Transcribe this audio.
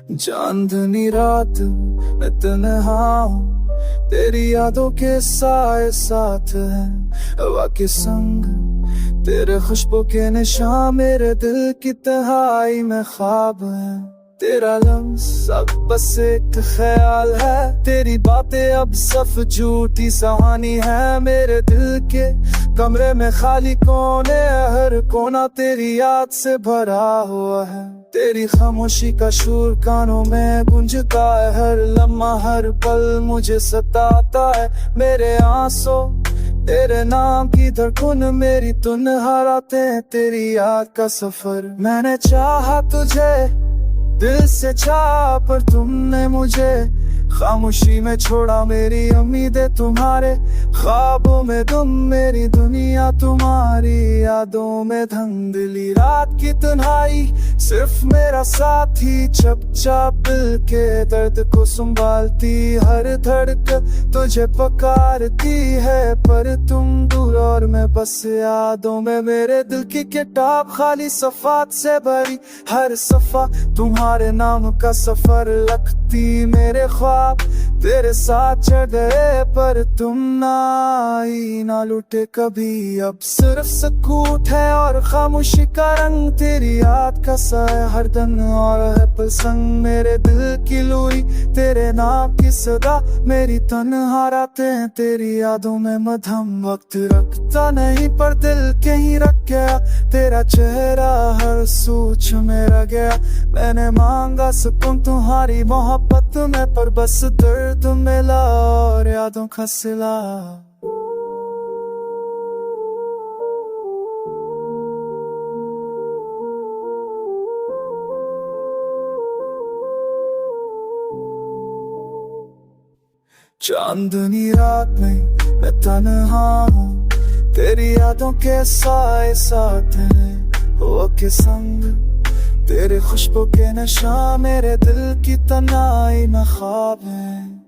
चांदनी रात मैं तन्हा हूँ, तेरी यादों के साए साथ है। हवा के संग तेरे खुशबू के निशान मेरे दिल की तन्हाई में ख्वाब है। तेरा लम्स अब बस एक ख्याल है, तेरी बातें अब सफ झूठी कहानी है। मेरे दिल के कमरे में खाली कोने, हर कोना तेरी याद से भरा हुआ है। तेरी खामोशी का शोर कानों में गूंजता है, हर लम्हा हर पल मुझे सताता है। मेरे आंसू तेरे नाम की धड़कन मेरी तुन हराते हैं, तेरी याद का सफर। मैंने चाहा तुझे दिल से चाहा, पर तुमने मुझे खामोशी में छोड़ा। मेरी उम्मीदें तुम्हारे ख्वाबों में गुम, मेरी दुनिया तुम्हारी यादों में धुंधली। रात की तन्हाई सिर्फ मेरा साथी, चुपचाप दिल के दर्द को संभालती। हर धड़कन तुझे पुकारती है, पर तुम दूर और मैं बस यादों में। मेरे दिल की किताब खाली सफ़ात से भरी, हर सफ़ा तुम्हारे नाम का सफर लगती। मेरे ख्वाब तेरे साथ चढ़ गए, पर तुम ना आई ना लुटे कभी। अब सिर्फ सकूत है और खामोशी का रंग, तेरी याद का साया हर दिन और है पसंद। मेरे दिल की लूई तेरे नाम की सदा, मेरी तन्हा रातें हैं तेरी यादों में मधम। वक्त रखता नहीं पर दिल कहीं रख गया, तेरा चेहरा हर सोच में रह गया। मैंने मांगा सुकून तुम्हारी मोहब्बत में, पर बस दर्द मिला और यादों का सिला। चांदनी रात में मैं तन्हा हूँ, तेरी यादों के साए साथ हैं। हवा के संग तेरे खुशबू के नशा मेरे दिल की तन्हाई में ख्वाब है।